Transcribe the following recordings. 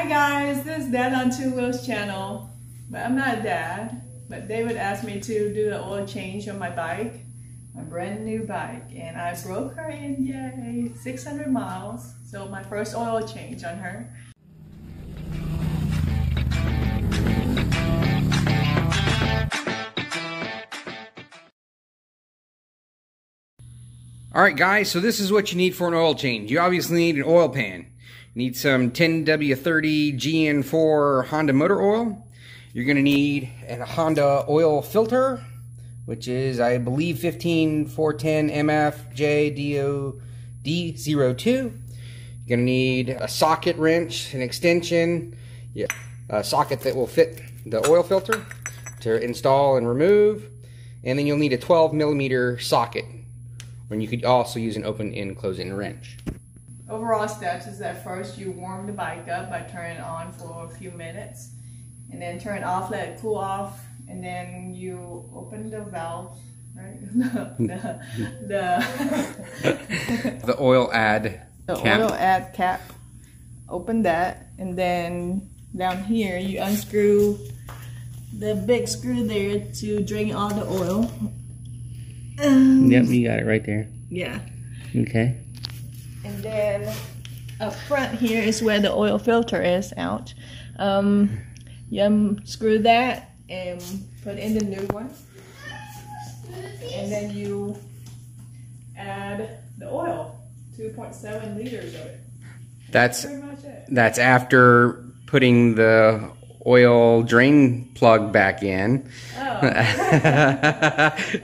Hi guys, this is Dad on Two Wheels channel, but I'm not Dad. But David asked me to do the oil change on my bike, my brand new bike, and I broke her in, yay, 600 miles. So my first oil change on her. Alright guys, so this is what you need for an oil change. You obviously need an oil pan. You need some 10W30 GN4 Honda motor oil. You're going to need a Honda oil filter, which is, I believe, 15410 MFJDOD02. You're going to need a socket wrench, an extension, a socket that will fit the oil filter to install and remove. And then you'll need a 12mm socket. And you could also use an open and close in wrench. Overall steps is that first you warm the bike up by turning it on for a few minutes, and then turn it off, let it cool off, and then you open the valve, right? The oil add cap. Oil add cap. Open that, and then down here you unscrew the big screw there to drain all the oil. Yep, you got it right there. Yeah. Okay. And then up front here is where the oil filter is out. You unscrew that and put in the new one. And then you add the oil, 2.7 liters of it. That's pretty much it. That's after putting the oil drain plug back in. Oh.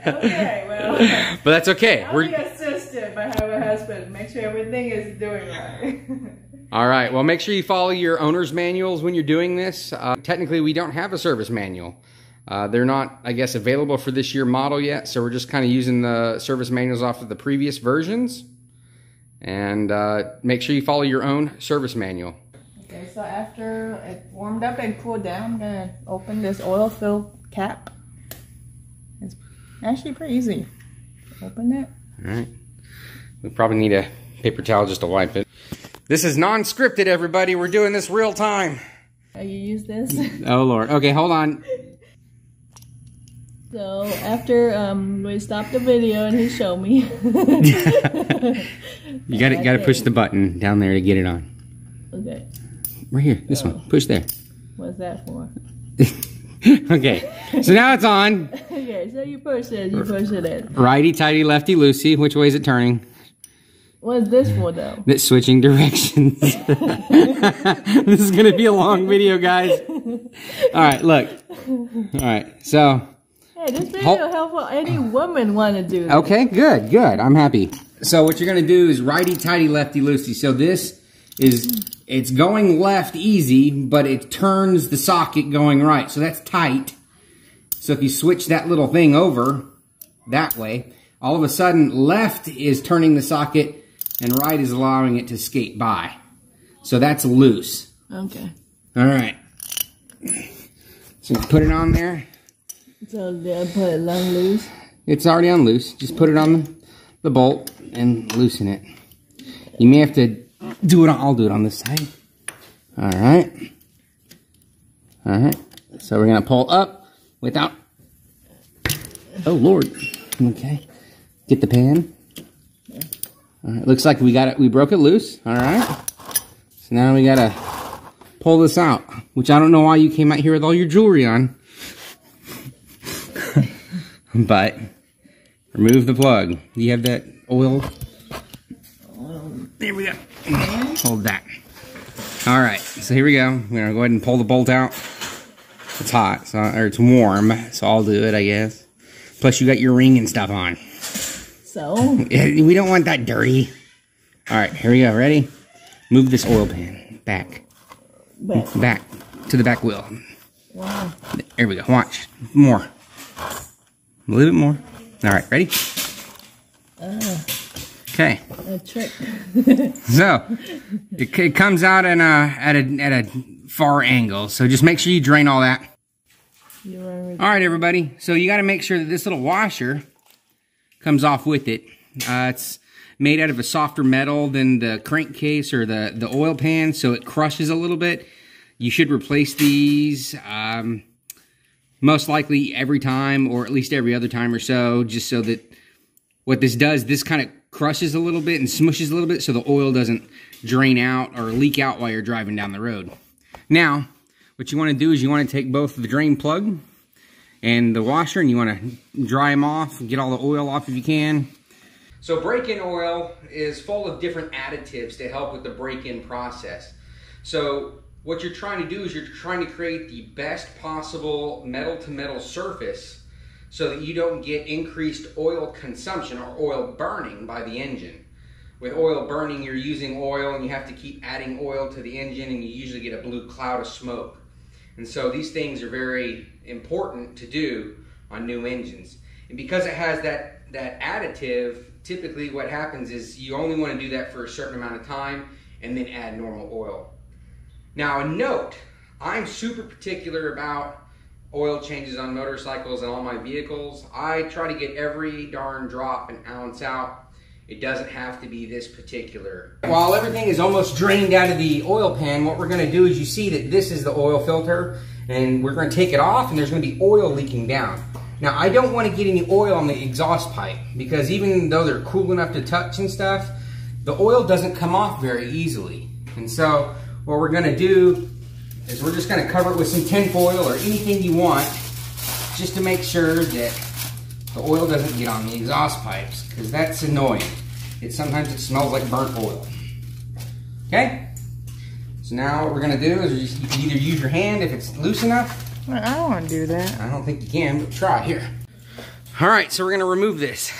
Okay, well. But that's okay. I'll be assisted by my husband. Make sure everything is doing right. All right. Well, make sure you follow your owner's manuals when you're doing this. Technically, we don't have a service manual. They're not, I guess, available for this year model yet. So we're just kind of using the service manuals off of the previous versions. And make sure you follow your own service manual. Okay, so after it warmed up and cooled down, I'm gonna open this oil fill cap. It's actually pretty easy. Open it. All right. We probably need a paper towel just to wipe it. This is non-scripted, everybody. We're doing this real time. Oh, you use this? Oh, Lord. Okay, hold on. So after we stopped the video and he showed me. You gotta push the button down there to get it on. Okay. Right here, this one. Push there. What's that for? Okay, so now it's on. Okay, so you push it in. Righty tighty, lefty loosey. Which way is it turning? What's this for, though? It's switching directions. This is gonna be a long video, guys. All right, look. All right, so. Hey, this video will help any woman want to do this. Okay, good, good. I'm happy. So what you're gonna do is righty tighty, lefty loosey. So this is. It's going left easy, but it turns the socket going right. So that's tight. So if you switch that little thing over that way, all of a sudden left is turning the socket and right is allowing it to skate by. So that's loose. Okay. All right. So put it on there. So they'll put it on loose? It's already on loose. Just put it on the bolt and loosen it. You may have to I'll do it on this side. All right. All right. So we're going to pull up without... Oh, Lord. Okay. Get the pan. All right. Looks like we got it. We broke it loose. All right. So now we got to pull this out, which I don't know why you came out here with all your jewelry on. But remove the plug. Do you have that oil? There we go. Hold that. All right, so here we go. We're gonna go ahead and pull the bolt out. It's hot, or it's warm, so I'll do it, I guess. Plus, you got your ring and stuff on. So? We don't want that dirty. All right, here we go. Ready? Move this oil pan back. Back to the back wheel. Wow. There we go. Watch. More. A little bit more. All right, ready? Okay. A trick. So it comes out in at a far angle. So just make sure you drain all that. All right, everybody. So you got to make sure that this little washer comes off with it. It's made out of a softer metal than the crankcase or the oil pan, so it crushes a little bit. You should replace these most likely every time, or at least every other time or so, just so that what this does, this kind of crushes a little bit and smushes a little bit so the oil doesn't drain out or leak out while you're driving down the road. Now, what you want to do is you want to take both the drain plug and the washer, and you want to dry them off and get all the oil off if you can. So break-in oil is full of different additives to help with the break-in process. So what you're trying to do is you're trying to create the best possible metal-to-metal surface so that you don't get increased oil consumption or oil burning by the engine. With oil burning, you're using oil and you have to keep adding oil to the engine, and you usually get a blue cloud of smoke. And so these things are very important to do on new engines. And because it has that additive, typically what happens is you only want to do that for a certain amount of time and then add normal oil. Now, a note, I'm super particular about oil changes on motorcycles and all my vehicles. I try to get every darn drop and ounce out. It doesn't have to be this particular. While everything is almost drained out of the oil pan, what we're going to do is you see that this is the oil filter, and we're going to take it off, and there's going to be oil leaking down. Now, I don't want to get any oil on the exhaust pipe, because even though they're cool enough to touch and stuff, the oil doesn't come off very easily. And so what we're going to do is we're just going to cover it with some tin foil or anything you want, just to make sure that the oil doesn't get on the exhaust pipes, because that's annoying. Sometimes it smells like burnt oil. Okay? So now what we're going to do is you can either use your hand if it's loose enough. Well, I don't want to do that. I don't think you can, but try here. All right, so we're going to remove this.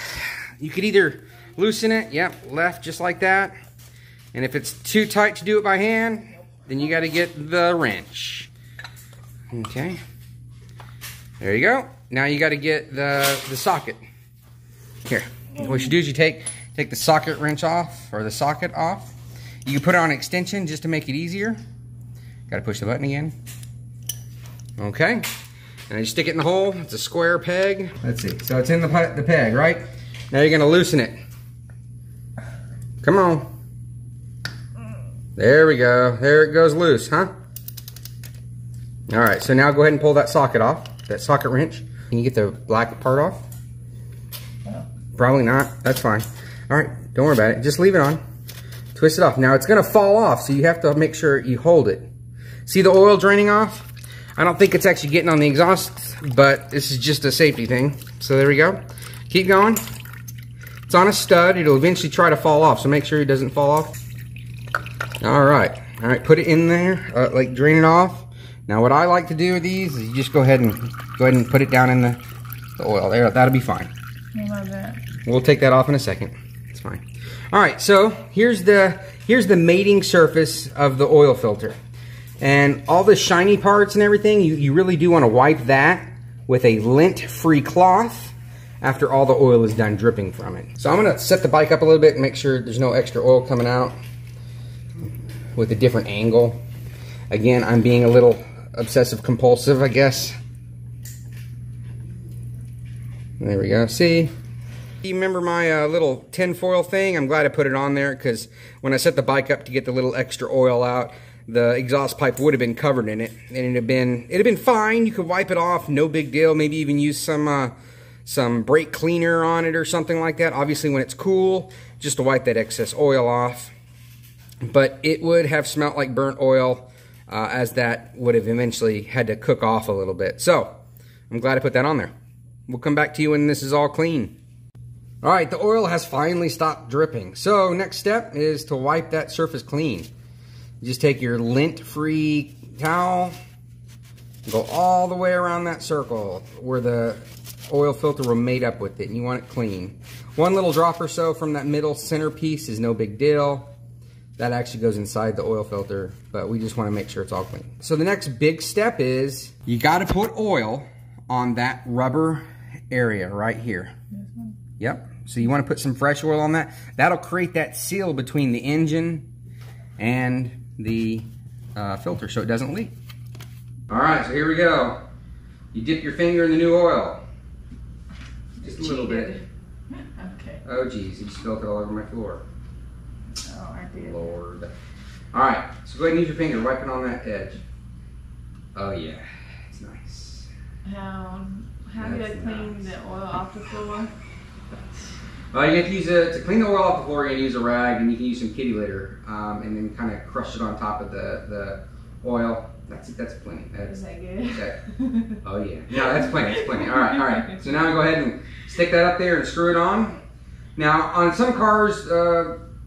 You could either loosen it, yep, left just like that. And if it's too tight to do it by hand, then you got to get the wrench. Okay. There you go. Now you got to get the socket. Here, what you do is you take the socket wrench off, or the socket off. You can put it on extension just to make it easier. Got to push the button again. Okay, and you stick it in the hole. It's a square peg. Let's see. So it's in the peg, right? Now you're going to loosen it. Come on. There we go. There it goes loose, huh? All right. So now go ahead and pull that socket off. That socket wrench. Can you get the black part off? No. Probably not. That's fine. All right. Don't worry about it. Just leave it on. Twist it off. Now it's going to fall off, so you have to make sure you hold it. See the oil draining off? I don't think it's actually getting on the exhaust, but this is just a safety thing. So there we go. Keep going. It's on a stud. It'll eventually try to fall off, so make sure it doesn't fall off. All right. All right, put it in there, like drain it off. Now what I like to do with these is you just go ahead and put it down in the oil. There, that'll be fine. I love that. We'll take that off in a second. It's fine. All right, so here's the mating surface of the oil filter. And all the shiny parts and everything, you really do want to wipe that with a lint-free cloth after all the oil is done dripping from it. So I'm going to set the bike up a little bit and make sure there's no extra oil coming out with a different angle. Again, I'm being a little obsessive compulsive, I guess. There we go. See? You remember my little tin foil thing? I'm glad I put it on there, because when I set the bike up to get the little extra oil out, the exhaust pipe would have been covered in it, and it'd have been fine. You could wipe it off, no big deal. Maybe even use some brake cleaner on it or something like that. Obviously, when it's cool, just to wipe that excess oil off. But it would have smelt like burnt oil, as that would have eventually had to cook off a little bit. So I'm glad I put that on there. We'll come back to you when this is all clean. All right, the oil has finally stopped dripping. So next step is to wipe that surface clean. You just take your lint-free towel, go all the way around that circle where the oil filter will mate up with it, and you want it clean. One little drop or so from that middle center piece is no big deal. That actually goes inside the oil filter, but we just want to make sure it's all clean. So the next big step is you got to put oil on that rubber area right here. Yep. So you want to put some fresh oil on that. That'll create that seal between the engine and the filter so it doesn't leak. All right, so here we go. You dip your finger in the new oil. Just a little bit. Okay. Oh geez, you spilled it all over my floor. Oh, I did. Lord. All right, so go ahead and use your finger, wipe it on that edge. Oh yeah, it's nice. How do you clean the oil off the floor? Well, you have to use to clean the oil off the floor. You can use a rag, and you can use some kitty litter, and then kind of crush it on top of the oil. That's plenty. Is that good? Oh yeah. No, that's plenty. That's plenty. All right. So now go ahead and stick that up there and screw it on. Now on some cars,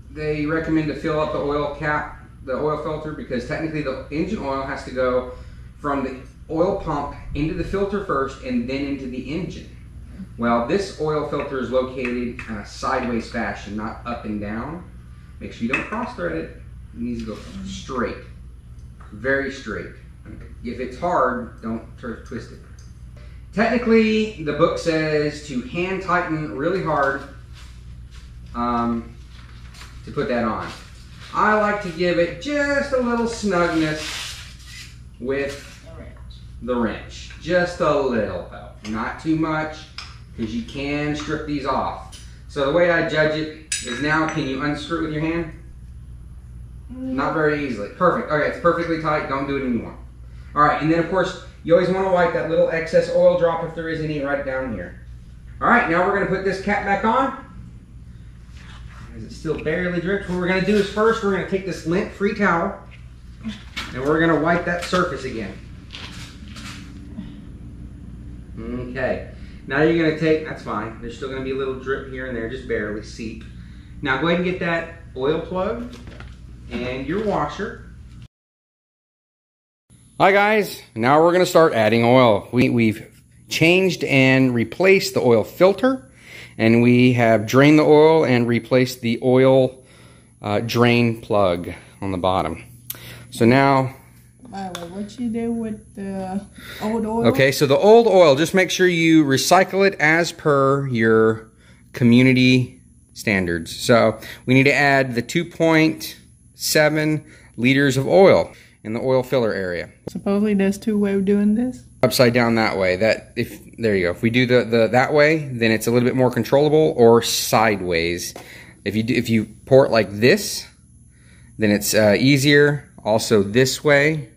they recommend to fill up the oil cap, the oil filter, because technically the engine oil has to go from the oil pump into the filter first and then into the engine. Well, this oil filter is located in a sideways fashion, not up and down. Make sure you don't cross thread it. It needs to go straight, very straight. If it's hard, don't twist it. Technically, the book says to hand tighten really hard to put that on. I like to give it just a little snugness with the wrench. Just a little though, not too much, because you can strip these off. So the way I judge it is now, can you unscrew it with your hand? Not very easily. Perfect. Okay, it's perfectly tight. Don't do it anymore. All right, and then of course, you always want to wipe that little excess oil drop if there is any right down here. All right, now we're going to put this cap back on. As it still barely drips, what we're going to do is first we're going to take this lint-free towel and we're going to wipe that surface again. Okay, now you're going to take, that's fine, there's still going to be a little drip here and there, just barely seep. Now go ahead and get that oil plug and your washer. Hi guys, now we're going to start adding oil. We've changed and replaced the oil filter, and we have drained the oil and replaced the oil drain plug on the bottom. So now, what you do with the old oil? Okay, so the old oil, just make sure you recycle it as per your community standards. So we need to add the 2.7 liters of oil in the oil filler area. Supposedly there's two ways of doing this. Upside down that way. There you go. If we do the that way, then it's a little bit more controllable, or sideways. If you pour it like this, then it's easier. Also this way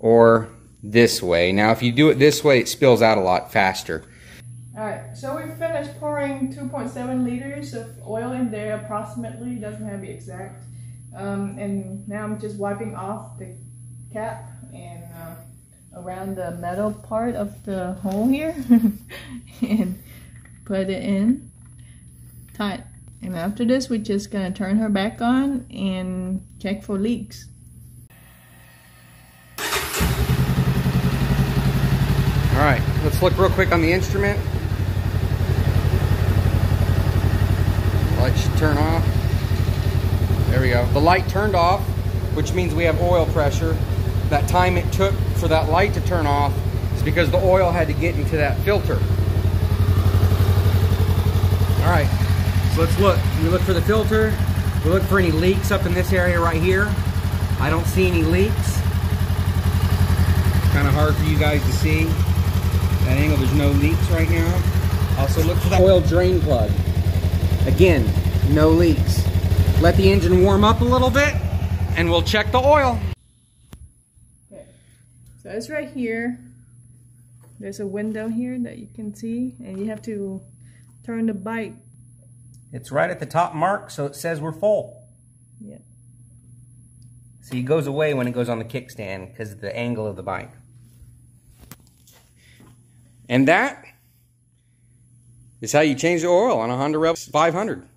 or this way. Now if you do it this way, it spills out a lot faster. Alright, so we finished pouring 2.7 liters of oil in there approximately, doesn't have to be exact. And now I'm just wiping off the cap and around the metal part of the hole here and put it in tight. And after this, we're just gonna turn her back on and check for leaks. All right, let's look real quick on the instrument. Light should turn off. There we go. The light turned off, which means we have oil pressure. That time it took for that light to turn off is because the oil had to get into that filter. All right, so let's look. We look for the filter. We look for any leaks up in this area right here. I don't see any leaks. Kind of hard for you guys to see. That angle, there's no leaks right now. Also look for that oil drain plug. Again, no leaks. Let the engine warm up a little bit and we'll check the oil. Okay, so it's right here. There's a window here that you can see, and you have to turn the bike. It's right at the top mark, so it says we're full. Yeah. See, it goes away when it goes on the kickstand because of the angle of the bike. And that is how you change the oil on a Honda Rebel 500.